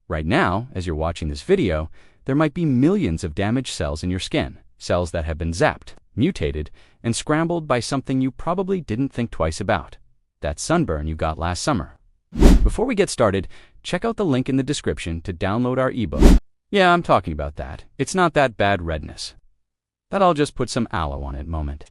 Right now, as you're watching this video, there might be millions of damaged cells in your skin, cells that have been zapped, mutated, and scrambled by something you probably didn't think twice about. That sunburn you got last summer. Before we get started, check out the link in the description to download our ebook. Yeah, I'm talking about that. It's not that bad redness. That I'll just put some aloe on it moment.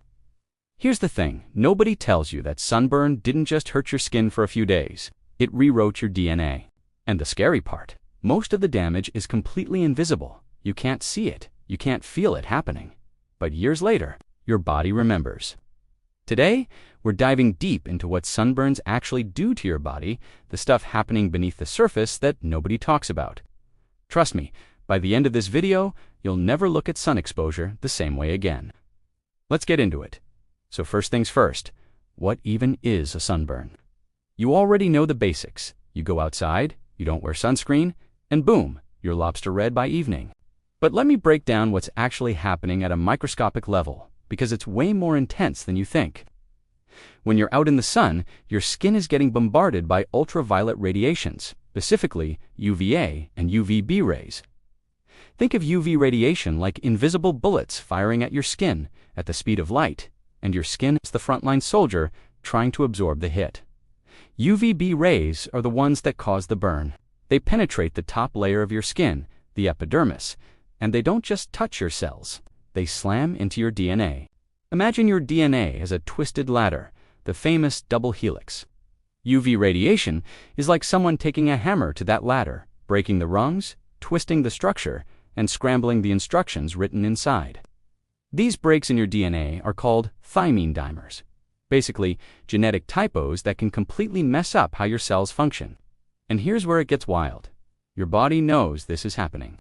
Here's the thing, nobody tells you that sunburn didn't just hurt your skin for a few days. It rewrote your DNA. And the scary part, most of the damage is completely invisible. You can't see it, you can't feel it happening. But years later, your body remembers. Today, we're diving deep into what sunburns actually do to your body, the stuff happening beneath the surface that nobody talks about. Trust me, by the end of this video, you'll never look at sun exposure the same way again. Let's get into it. So first things first, what even is a sunburn? You already know the basics. You go outside, you don't wear sunscreen, and boom, you're lobster red by evening. But let me break down what's actually happening at a microscopic level, because it's way more intense than you think. When you're out in the sun, your skin is getting bombarded by ultraviolet radiations, specifically UVA and UVB rays. Think of UV radiation like invisible bullets firing at your skin at the speed of light, and your skin is the frontline soldier trying to absorb the hit. UVB rays are the ones that cause the burn. They penetrate the top layer of your skin, the epidermis, and they don't just touch your cells. They slam into your DNA. Imagine your DNA as a twisted ladder, the famous double helix. UV radiation is like someone taking a hammer to that ladder, breaking the rungs, twisting the structure, and scrambling the instructions written inside. These breaks in your DNA are called thymine dimers. Basically, genetic typos that can completely mess up how your cells function. And here's where it gets wild. Your body knows this is happening.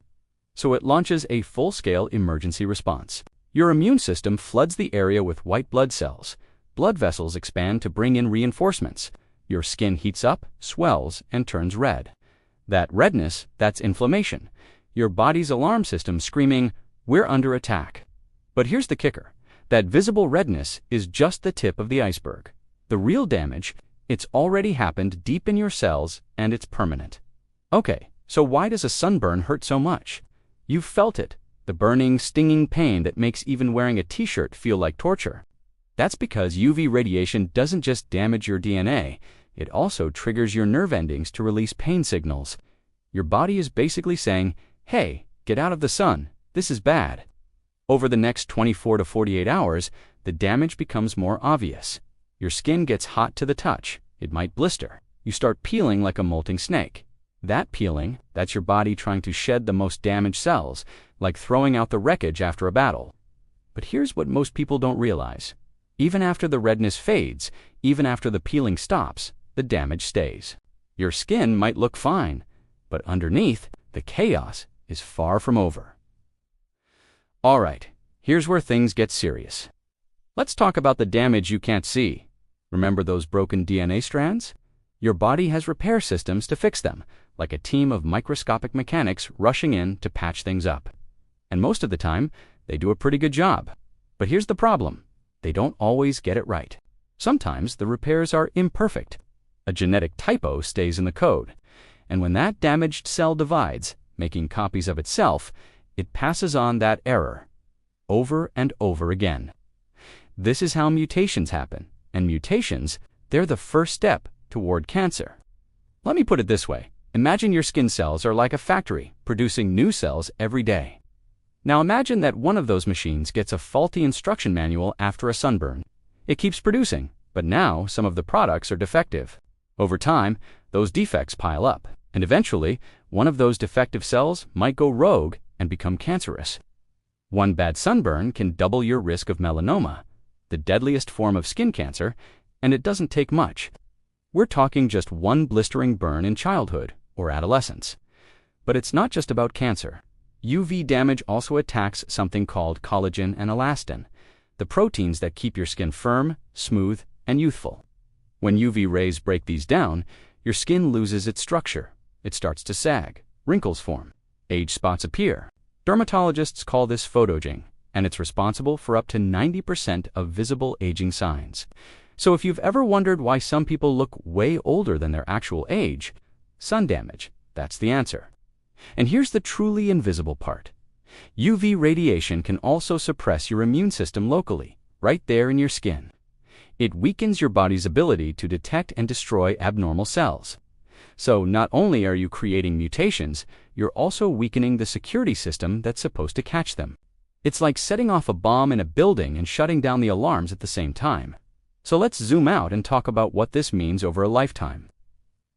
So it launches a full-scale emergency response. Your immune system floods the area with white blood cells. Blood vessels expand to bring in reinforcements. Your skin heats up, swells, and turns red. That redness, that's inflammation. Your body's alarm system screaming, "We're under attack." But here's the kicker. That visible redness is just the tip of the iceberg. The real damage, it's already happened deep in your cells, and it's permanent. Okay, so why does a sunburn hurt so much? You've felt it, the burning, stinging pain that makes even wearing a t-shirt feel like torture. That's because UV radiation doesn't just damage your DNA, it also triggers your nerve endings to release pain signals. Your body is basically saying, "Hey, get out of the sun, this is bad." Over the next 24 to 48 hours, the damage becomes more obvious. Your skin gets hot to the touch. It might blister. You start peeling like a molting snake. That peeling, that's your body trying to shed the most damaged cells, like throwing out the wreckage after a battle. But here's what most people don't realize. Even after the redness fades, even after the peeling stops, the damage stays. Your skin might look fine, but underneath, the chaos is far from over. All right, here's where things get serious. Let's talk about the damage you can't see. Remember those broken DNA strands? Your body has repair systems to fix them, like a team of microscopic mechanics rushing in to patch things up. And most of the time, they do a pretty good job. But here's the problem. They don't always get it right. Sometimes the repairs are imperfect. A genetic typo stays in the code. And when that damaged cell divides, making copies of itself, it passes on that error over and over again. This is how mutations happen, and mutations, they're the first step toward cancer. Let me put it this way. Imagine your skin cells are like a factory, producing new cells every day. Now imagine that one of those machines gets a faulty instruction manual after a sunburn. It keeps producing, but now some of the products are defective. Over time, those defects pile up, and eventually, one of those defective cells might go rogue and become cancerous. One bad sunburn can double your risk of melanoma, the deadliest form of skin cancer, and it doesn't take much. We're talking just one blistering burn in childhood or adolescence. But it's not just about cancer. UV damage also attacks something called collagen and elastin, the proteins that keep your skin firm, smooth, and youthful. When UV rays break these down, your skin loses its structure. It starts to sag, wrinkles form, age spots appear. Dermatologists call this photoaging, and it's responsible for up to 90% of visible aging signs. So if you've ever wondered why some people look way older than their actual age, sun damage, that's the answer. And here's the truly invisible part. UV radiation can also suppress your immune system locally, right there in your skin. It weakens your body's ability to detect and destroy abnormal cells. So not only are you creating mutations, you're also weakening the security system that's supposed to catch them. It's like setting off a bomb in a building and shutting down the alarms at the same time. So let's zoom out and talk about what this means over a lifetime.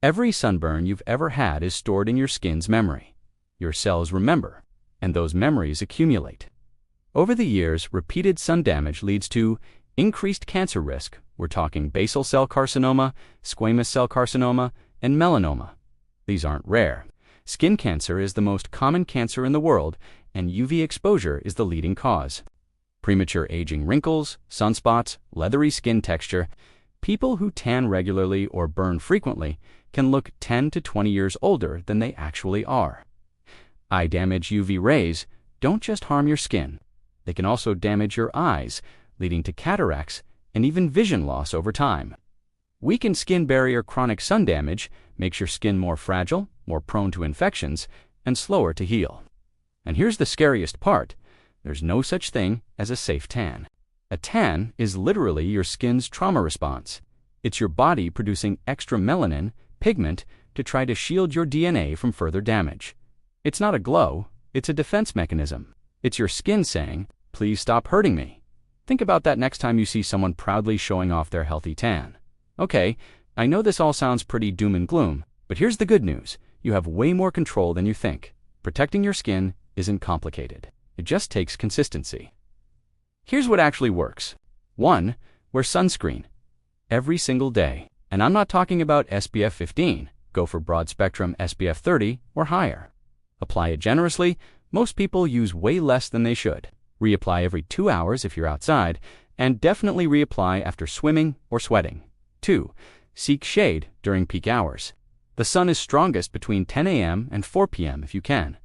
Every sunburn you've ever had is stored in your skin's memory. Your cells remember, and those memories accumulate. Over the years, repeated sun damage leads to increased cancer risk. We're talking basal cell carcinoma, squamous cell carcinoma, and melanoma. These aren't rare. Skin cancer is the most common cancer in the world, and UV exposure is the leading cause. Premature aging, wrinkles, sunspots, leathery skin texture. People who tan regularly or burn frequently can look 10 to 20 years older than they actually are. Eye damage. UV rays don't just harm your skin. They can also damage your eyes, leading to cataracts and even vision loss over time. Weakened skin barrier. Chronic sun damage makes your skin more fragile, more prone to infections, and slower to heal. And here's the scariest part. There's no such thing as a safe tan. A tan is literally your skin's trauma response. It's your body producing extra melanin, pigment, to try to shield your DNA from further damage. It's not a glow, it's a defense mechanism. It's your skin saying, "Please stop hurting me." Think about that next time you see someone proudly showing off their healthy tan. Okay, I know this all sounds pretty doom and gloom, but here's the good news. You have way more control than you think. Protecting your skin isn't complicated. It just takes consistency. Here's what actually works. 1. Wear sunscreen every single day. And I'm not talking about SPF 15. Go for broad spectrum SPF 30 or higher. Apply it generously. Most people use way less than they should. Reapply every 2 hours if you're outside, and definitely reapply after swimming or sweating. 2. Seek shade during peak hours. The sun is strongest between 10 a.m. and 4 p.m. if you can.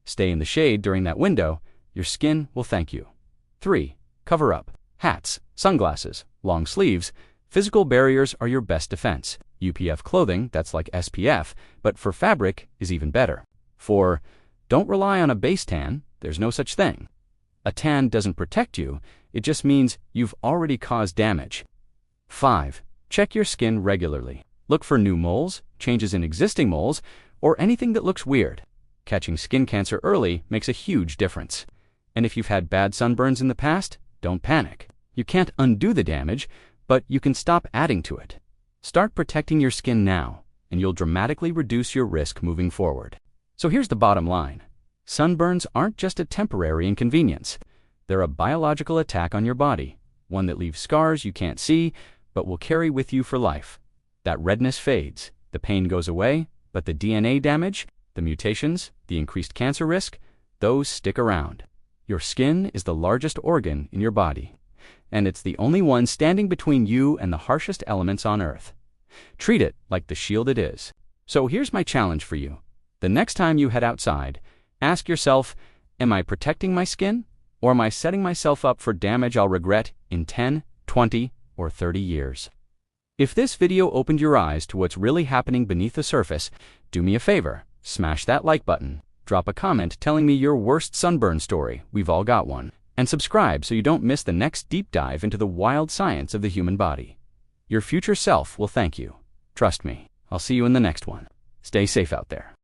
Stay in the shade during that window. Your skin will thank you. 3. Cover up. Hats, sunglasses, long sleeves. Physical barriers are your best defense. UPF clothing, that's like SPF, but for fabric is even better. 4. Don't rely on a base tan. There's no such thing. A tan doesn't protect you. It just means you've already caused damage. 5. Check your skin regularly. Look for new moles, changes in existing moles, or anything that looks weird. Catching skin cancer early makes a huge difference. And if you've had bad sunburns in the past, don't panic. You can't undo the damage, but you can stop adding to it. Start protecting your skin now, and you'll dramatically reduce your risk moving forward. So here's the bottom line. Sunburns aren't just a temporary inconvenience. They're a biological attack on your body, one that leaves scars you can't see, but will carry with you for life. That redness fades, the pain goes away, but the DNA damage, the mutations, the increased cancer risk, those stick around. Your skin is the largest organ in your body, and it's the only one standing between you and the harshest elements on Earth. Treat it like the shield it is. So here's my challenge for you. The next time you head outside, ask yourself, am I protecting my skin, or am I setting myself up for damage I'll regret in 10, 20, or 30 years? If this video opened your eyes to what's really happening beneath the surface, do me a favor, smash that like button, drop a comment telling me your worst sunburn story, we've all got one, and subscribe so you don't miss the next deep dive into the wild science of the human body. Your future self will thank you. Trust me, I'll see you in the next one. Stay safe out there.